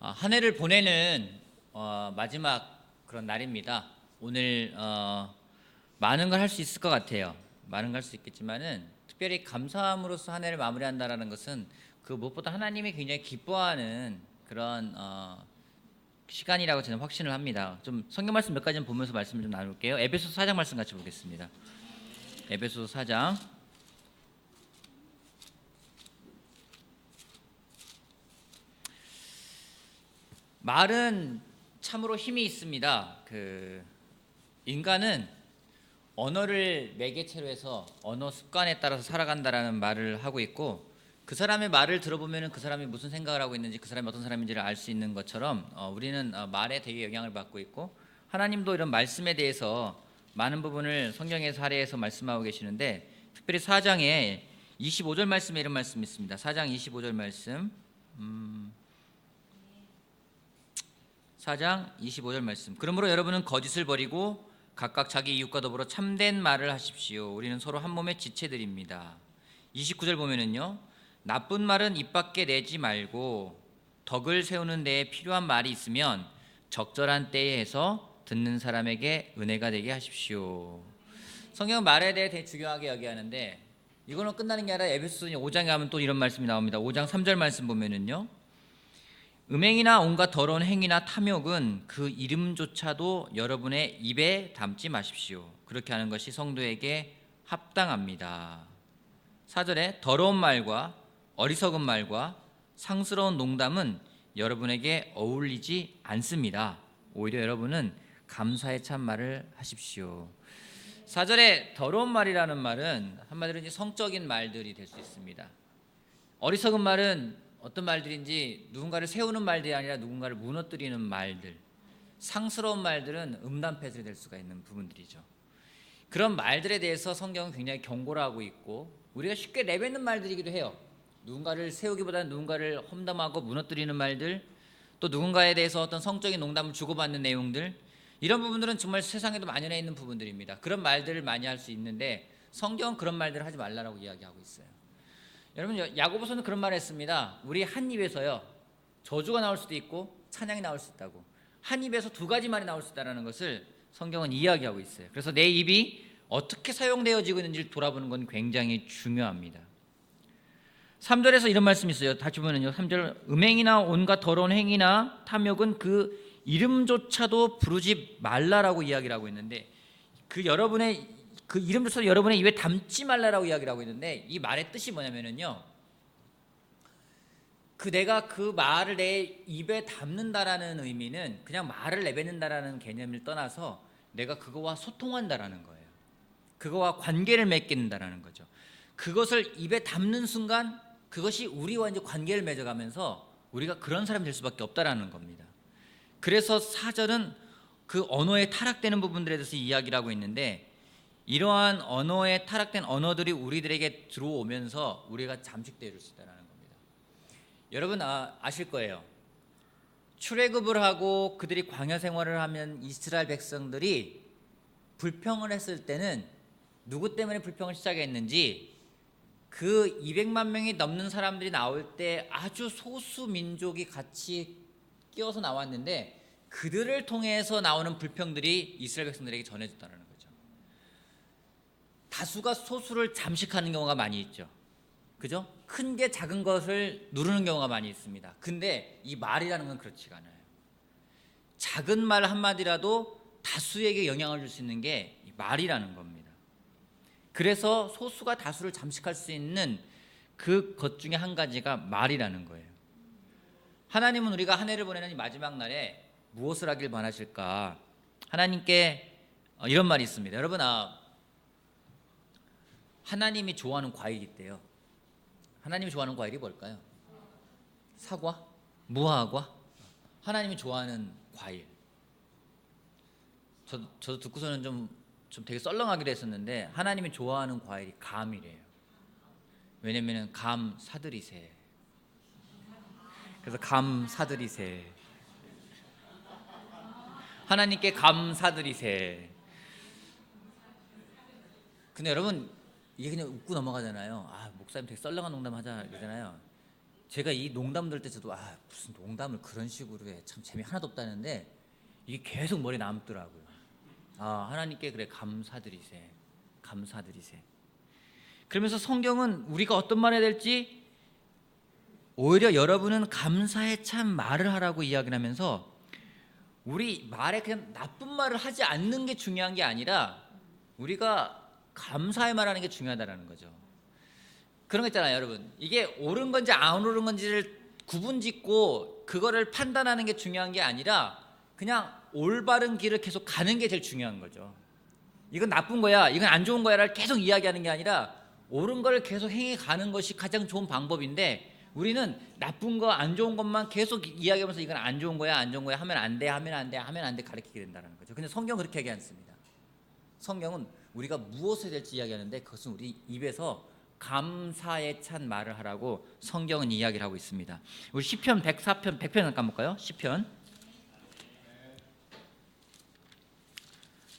한 해를 보내는 마지막 그런 날입니다. 오늘 많은 걸 할 수 있을 것 같아요. 많은 걸 할 수 있겠지만은 특별히 감사함으로써 한 해를 마무리한다라는 것은 그 무엇보다 하나님이 굉장히 기뻐하는 그런 시간이라고 저는 확신을 합니다. 좀 성경 말씀 몇 가지 좀 보면서 말씀을 좀 나눌게요. 에베소서 4장 말씀 같이 보겠습니다. 에베소서 4장. 말은 참으로 힘이 있습니다. 인간은 언어를 매개체로 해서 언어 습관에 따라서 살아간다라는 말을 하고 있고, 그 사람의 말을 들어보면 그 사람이 무슨 생각을 하고 있는지, 그 사람이 어떤 사람인지를 알 수 있는 것처럼 우리는 말에 되게 영향을 받고 있고, 하나님도 이런 말씀에 대해서 많은 부분을 성경의 사례에서 말씀하고 계시는데, 특별히 4장에 25절 말씀에 이런 말씀이 있습니다. 4장 25절 말씀. 4장 25절 말씀. 그러므로 여러분은 거짓을 버리고 각각 자기 이웃과 더불어 참된 말을 하십시오. 우리는 서로 한 몸의 지체들입니다. 29절 보면은요, 나쁜 말은 입 밖에 내지 말고 덕을 세우는 데에 필요한 말이 있으면 적절한 때에 해서 듣는 사람에게 은혜가 되게 하십시오. 성경은 말에 대해 되게 중요하게 여기하는데, 이거는 끝나는 게 아니라 에베소서 5장에 가면 또 이런 말씀이 나옵니다. 5장 3절 말씀 보면은요, 음행이나 온갖 더러운 행위나 탐욕은 그 이름조차도 여러분의 입에 담지 마십시오. 그렇게 하는 것이 성도에게 합당합니다. 4절에 더러운 말과 어리석은 말과 상스러운 농담은 여러분에게 어울리지 않습니다. 오히려 여러분은 감사의 참 말을 하십시오. 4절에 더러운 말이라는 말은 한마디로 이제 성적인 말들이 될 수 있습니다. 어리석은 말은 어떤 말들인지 누군가를 세우는 말들이 아니라 누군가를 무너뜨리는 말들, 상스러운 말들은 음란패설이 될 수가 있는 부분들이죠. 그런 말들에 대해서 성경은 굉장히 경고를 하고 있고, 우리가 쉽게 내뱉는 말들이기도 해요. 누군가를 세우기보다는 누군가를 험담하고 무너뜨리는 말들, 또 누군가에 대해서 어떤 성적인 농담을 주고받는 내용들, 이런 부분들은 정말 세상에도 만연해 있는 부분들입니다. 그런 말들을 많이 할 수 있는데 성경은 그런 말들을 하지 말라고 이야기하고 있어요. 여러분, 야고보서는 그런 말을 했습니다. 우리 한 입에서요, 저주가 나올 수도 있고 찬양이 나올 수 있다고. 한 입에서 두 가지 말이 나올 수 있다는 것을 성경은 이야기하고 있어요. 그래서 내 입이 어떻게 사용되어지고 있는지를 돌아보는 건 굉장히 중요합니다. 3절에서 이런 말씀이 있어요. 다시 보면요, 3절, 음행이나 온갖 더러운 행위나 탐욕은 그 이름조차도 부르지 말라라고 이야기를 하고 있는데, 여러분의 그 이름조차도 여러분의 입에 담지 말라라고 이야기를 하고 있는데, 이 말의 뜻이 뭐냐면요, 내가 그 말을 내 입에 담는다라는 의미는 그냥 말을 내뱉는다라는 개념을 떠나서 내가 그거와 소통한다라는 거예요. 그거와 관계를 맺는다라는 거죠. 그것을 입에 담는 순간 그것이 우리와 이제 관계를 맺어가면서 우리가 그런 사람이 될 수밖에 없다라는 겁니다. 그래서 4절은 그 언어에 타락되는 부분들에 대해서 이야기를 하고 있는데, 이러한 언어에 타락된 언어들이 우리들에게 들어오면서 우리가 잠식되어 수 있다는 겁니다. 여러분 아실 거예요. 출애굽을 하고 그들이 광야 생활을 하면 이스라엘 백성들이 불평을 했을 때는 누구 때문에 불평을 시작했는지, 그 200만 명이 넘는 사람들이 나올 때 아주 소수 민족이 같이 끼어서 나왔는데, 그들을 통해서 나오는 불평들이 이스라엘 백성들에게 전해졌다는 거죠. 다수가 소수를 잠식하는 경우가 많이 있죠. 그죠? 큰 게 작은 것을 누르는 경우가 많이 있습니다. 근데 이 말이라는 건 그렇지가 않아요. 작은 말 한마디라도 다수에게 영향을 줄 수 있는 게 이 말이라는 겁니다. 그래서 소수가 다수를 잠식할 수 있는 그 것 중에 한 가지가 말이라는 거예요. 하나님은 우리가 한 해를 보내는 이 마지막 날에 무엇을 하길 원하실까? 하나님께 이런 말이 있습니다. 여러분, 하나님이 좋아하는 과일이 있대요. 하나님이 좋아하는 과일이 뭘까요? 사과? 무화과? 하나님이 좋아하는 과일. 저도 듣고서는 좀 되게 썰렁하기도 했었는데, 하나님이 좋아하는 과일이 감이래요. 왜냐면 감 사들이세. 그래서 감 사들이세. 하나님께 감 사들이세. 근데 여러분, 이게 그냥 웃고 넘어가잖아요. 목사님 되게 썰렁한 농담 하자 이러잖아요. 제가 이 농담 들 때 저도 무슨 농담을 그런 식으로 해, 참 재미 하나도 없다는데 이게 계속 머리에 남더라고요. 하나님께 그래 감사드리세, 감사드리세. 그러면서 성경은 우리가 어떤 말 해야 될지, 오히려 여러분은 감사에 참 말을 하라고 이야기를 하면서 우리 말에 그냥 나쁜 말을 하지 않는 게 중요한 게 아니라 우리가 감사의 말하는 게 중요하다라는 거죠. 그런 거 있잖아요, 여러분. 이게 옳은 건지 안 옳은 건지를 구분짓고 그거를 판단하는 게 중요한 게 아니라 그냥 올바른 길을 계속 가는 게 제일 중요한 거죠. 이건 나쁜 거야, 이건 안 좋은 거야를 계속 이야기하는 게 아니라 옳은 걸 계속 행해 가는 것이 가장 좋은 방법인데, 우리는 나쁜 거, 안 좋은 것만 계속 이야기하면서 이건 안 좋은 거야, 안 좋은 거야, 하면 안 돼, 하면 안 돼, 하면 안 돼 가르치게 된다는 거죠. 근데 성경은 그렇게 얘기 않습니다. 성경은 우리가 무엇을 해야 될지 이야기하는데 그것은 우리 입에서 감사에 찬 말을 하라고 성경은 이야기를 하고 있습니다. 우리 시편 104편 100편 잠깐 볼까요? 시편.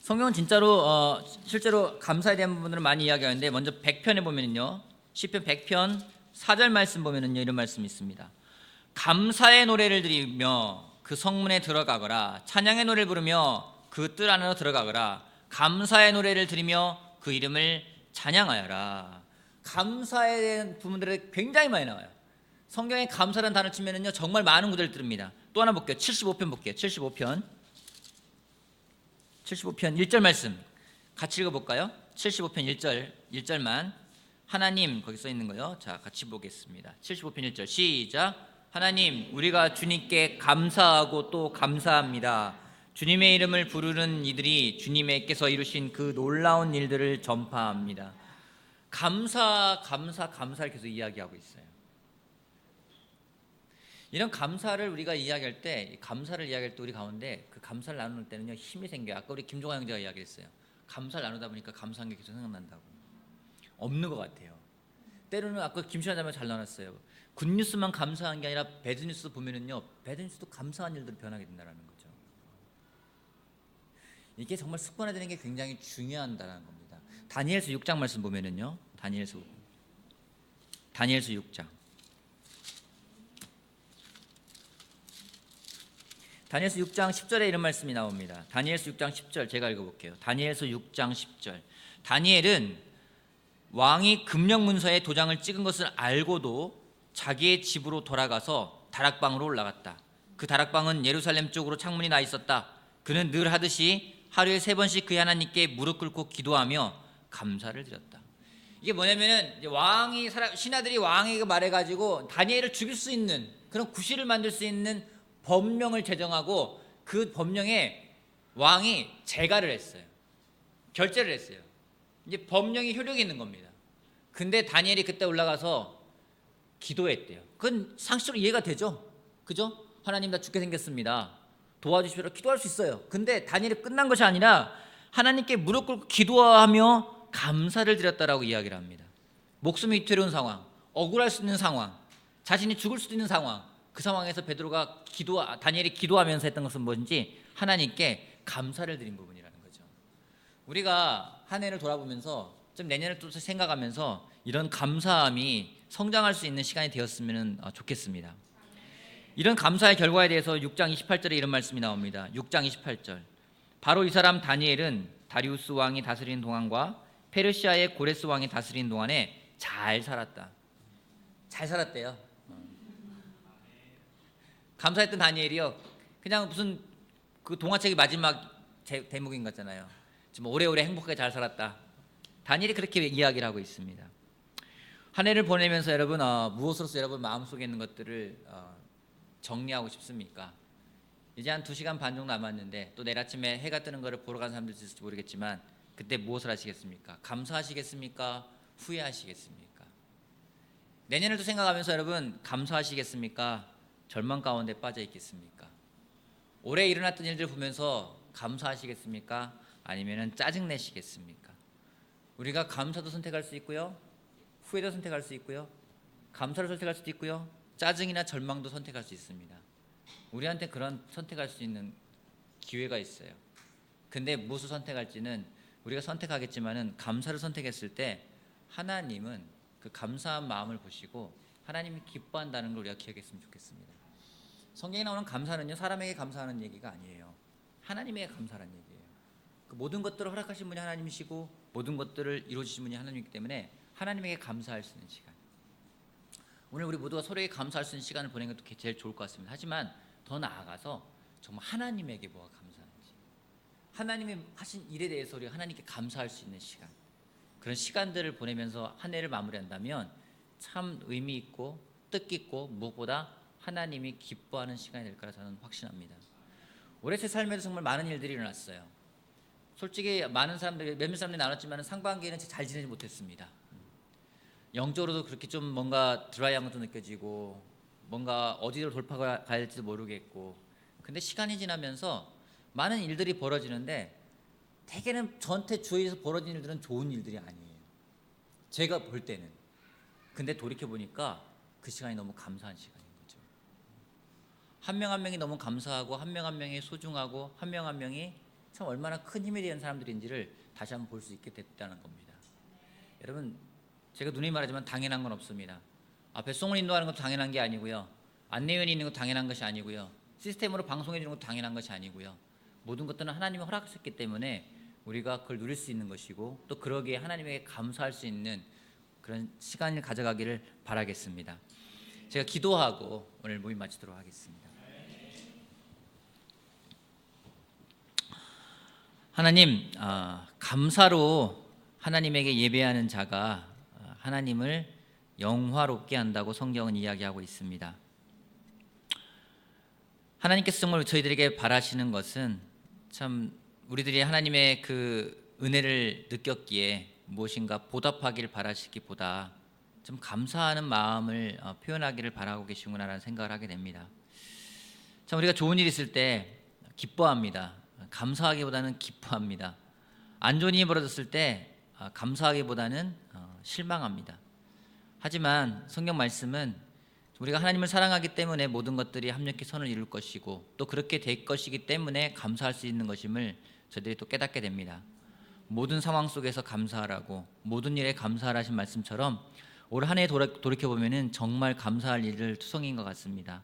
성경은 진짜로 실제로 감사에 대한 부분들을 많이 이야기하는데, 먼저 100편에 보면은요, 시편 100편 4절 말씀 보면은요, 이런 말씀이 있습니다. 감사의 노래를 드리며 그 성문에 들어가거라. 찬양의 노래를 부르며 그 뜰 안으로 들어가거라. 감사의 노래를 드리며 그 이름을 찬양하여라. 감사에 대한 부분들이 굉장히 많이 나와요. 성경에 감사라는 단어를 치면은요, 정말 많은 구절을 듭니다. 또 하나 볼게요. 75편 볼게요. 75편 1절 말씀 같이 읽어볼까요? 75편 1절만. 하나님, 거기 써 있는 거요. 자, 같이 보겠습니다. 75편 1절 시작. 하나님, 우리가 주님께 감사하고 또 감사합니다. 주님의 이름을 부르는 이들이 주님께서 이루신 그 놀라운 일들을 전파합니다. 감사를 계속 이야기하고 있어요. 이런 감사를 우리가 이야기할 때, 우리 가운데 그 감사를 나눌 때는요, 힘이 생겨요. 아까 우리 김종환 형제가 이야기했어요. 감사를 나누다 보니까 감사한 게 계속 생각난다고. 없는 것 같아요. 때로는 아까 김신환 자매가 잘 나눴어요. 굿뉴스만 감사한 게 아니라 배드뉴스 보면은요, 배드뉴스도 감사한 일들을 변하게 된다는 거죠. 이게 정말 습관화되는 게 굉장히 중요하다는 겁니다. 다니엘서 6장 말씀 보면은요, 다니엘서 6장. 다니엘서 6장 10절에 이런 말씀이 나옵니다. 다니엘서 6장 10절 제가 읽어볼게요. 다니엘서 6장 10절. 다니엘은 왕이 금령문서에 도장을 찍은 것을 알고도 자기의 집으로 돌아가서 다락방으로 올라갔다. 그 다락방은 예루살렘 쪽으로 창문이 나 있었다. 그는 늘 하듯이 하루에 3번씩 그의 하나님께 무릎 꿇고 기도하며 감사를 드렸다. 이게 뭐냐면은 신하들이 왕에게 말해가지고 다니엘을 죽일 수 있는 그런 구실을 만들 수 있는 법령을 제정하고, 그 법령에 왕이 재가를 했어요. 결재를 했어요. 이제 법령이 효력이 있는 겁니다. 근데 다니엘이 그때 올라가서 기도했대요. 그건 상식적으로 이해가 되죠? 그죠? 하나님, 나 죽게 생겼습니다. 도와주시라 기도할 수 있어요. 근데 다니엘이 끝난 것이 아니라 하나님께 무릎 꿇고 기도하며 감사를 드렸다라고 이야기를 합니다. 목숨이 위태로운 상황, 억울할 수 있는 상황, 자신이 죽을 수도 있는 상황, 그 상황에서 다니엘이 기도하면서 했던 것은 뭔지 하나님께 감사를 드린 부분이라는 거죠. 우리가 한 해를 돌아보면서 좀 내년을 또 생각하면서 이런 감사함이 성장할 수 있는 시간이 되었으면 좋겠습니다. 이런 감사의 결과에 대해서 6장 28절에 이런 말씀이 나옵니다. 6장 28절. 바로 이 사람 다니엘은 다리우스 왕이 다스리는 동안과 페르시아의 고레스 왕이 다스리는 동안에 잘 살았다. 잘 살았대요. 감사했던 다니엘이요, 그냥 무슨 그 동화책의 마지막 대목인 것 같잖아요. 지금 오래오래 행복하게 잘 살았다. 다니엘이 그렇게 이야기를 하고 있습니다. 한 해를 보내면서 여러분 무엇으로서 여러분 마음속에 있는 것들을 정리하고 싶습니까? 이제 한 2시간 반 정도 남았는데 또 내일 아침에 해가 뜨는 것을 보러 가는 사람들 있을지 모르겠지만 그때 무엇을 하시겠습니까? 감사하시겠습니까? 후회하시겠습니까? 내년을 또 생각하면서 여러분 감사하시겠습니까? 절망 가운데 빠져 있겠습니까? 올해 일어났던 일들 보면서 감사하시겠습니까? 아니면 짜증 내시겠습니까? 우리가 감사도 선택할 수 있고요, 후회도 선택할 수 있고요, 감사를 선택할 수도 있고요, 짜증이나 절망도 선택할 수 있습니다. 우리한테 그런 선택할 수 있는 기회가 있어요. 근데 무엇을 선택할지는 우리가 선택하겠지만은 감사를 선택했을 때 하나님은 그 감사한 마음을 보시고 하나님이 기뻐한다는 걸 우리가 기억했으면 좋겠습니다. 성경에 나오는 감사는요, 사람에게 감사하는 얘기가 아니에요. 하나님에게 감사하는 얘기예요. 그 모든 것들을 허락하신 분이 하나님이시고 모든 것들을 이루어주신 분이 하나님이기 때문에 하나님에게 감사할 수 있는 시간. 오늘 우리 모두가 서로에게 감사할 수 있는 시간을 보내는 것도 제일 좋을 것 같습니다. 하지만 더 나아가서 정말 하나님에게 뭐가 감사한지, 하나님이 하신 일에 대해서 우리가 하나님께 감사할 수 있는 시간, 그런 시간들을 보내면서 한 해를 마무리한다면 참 의미 있고 뜻깊고 무엇보다 하나님이 기뻐하는 시간이 될 거라 저는 확신합니다. 올해 제 삶에도 정말 많은 일들이 일어났어요. 솔직히 많은 사람들, 몇몇 사람들이 나눴지만 상반기에는 잘 지내지 못했습니다. 영적으로도 그렇게 좀 뭔가 드라이한 것도 느껴지고 뭔가 어디로 돌파가 가야 될지도 모르겠고, 근데 시간이 지나면서 많은 일들이 벌어지는데 대개는 저한테 주위에서 벌어진 일들은 좋은 일들이 아니에요, 제가 볼 때는. 근데 돌이켜 보니까 그 시간이 너무 감사한 시간인 거죠. 한 명 한 명이 너무 감사하고 한 명 한 명이 소중하고 한 명 한 명이 참 얼마나 큰 힘이 되는 사람들인지를 다시 한번 볼 수 있게 됐다는 겁니다. 여러분, 제가 누누이 말하지만 당연한 건 없습니다. 앞에 송을 인도하는 것도 당연한 게 아니고요, 안내위원이 있는 것도 당연한 것이 아니고요, 시스템으로 방송해 주는 것도 당연한 것이 아니고요, 모든 것들은 하나님이 허락했기 때문에 우리가 그걸 누릴 수 있는 것이고 또 그러기에 하나님에게 감사할 수 있는 그런 시간을 가져가기를 바라겠습니다. 제가 기도하고 오늘 모임 마치도록 하겠습니다. 하나님, 감사로 하나님에게 예배하는 자가 하나님을 영화롭게 한다고 성경은 이야기하고 있습니다. 하나님께서 정말 저희들에게 바라시는 것은 참 우리들이 하나님의 그 은혜를 느꼈기에 무엇인가 보답하기를 바라시기보다 좀 감사하는 마음을 표현하기를 바라고 계시구나라는 생각을 하게 됩니다. 참 우리가 좋은 일 있을 때 기뻐합니다. 감사하기보다는 기뻐합니다. 안 좋은 일이 벌어졌을 때 감사하기보다는 실망합니다. 하지만 성경 말씀은 우리가 하나님을 사랑하기 때문에 모든 것들이 합력해 선을 이룰 것이고 또 그렇게 될 것이기 때문에 감사할 수 있는 것임을 저희들이 또 깨닫게 됩니다. 모든 상황 속에서 감사하라고, 모든 일에 감사하라신 말씀처럼 올 한 해 돌이켜보면 정말 감사할 일을 투성인 것 같습니다.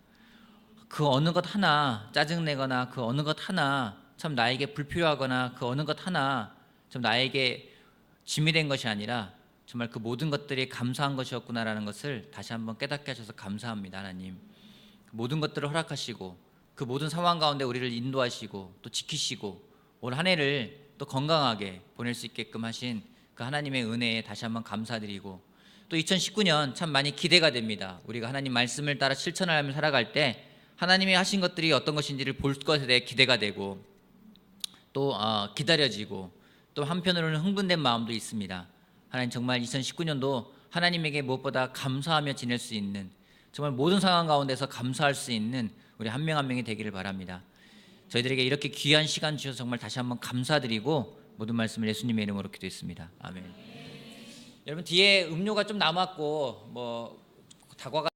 그 어느 것 하나 짜증내거나 그 어느 것 하나 참 나에게 불필요하거나 그 어느 것 하나 좀 나에게 짐이 된 것이 아니라 정말 그 모든 것들이 감사한 것이었구나라는 것을 다시 한번 깨닫게 하셔서 감사합니다. 하나님, 그 모든 것들을 허락하시고 그 모든 상황 가운데 우리를 인도하시고 또 지키시고 올 한 해를 또 건강하게 보낼 수 있게끔 하신 그 하나님의 은혜에 다시 한번 감사드리고, 또 2019년 참 많이 기대가 됩니다. 우리가 하나님 말씀을 따라 실천하며 살아갈 때 하나님이 하신 것들이 어떤 것인지를 볼 것에 대해 기대가 되고 또 기다려지고 또 한편으로는 흥분된 마음도 있습니다. 하나님, 정말 2019년도 하나님에게 무엇보다 감사하며 지낼 수 있는, 정말 모든 상황 가운데서 감사할 수 있는 우리 한 명 한 명이 되기를 바랍니다. 저희들에게 이렇게 귀한 시간 주셔서 정말 다시 한번 감사드리고 모든 말씀을 예수님의 이름으로 기도했습니다. 아멘. 여러분, 뒤에 음료가 좀 남았고 뭐 다과가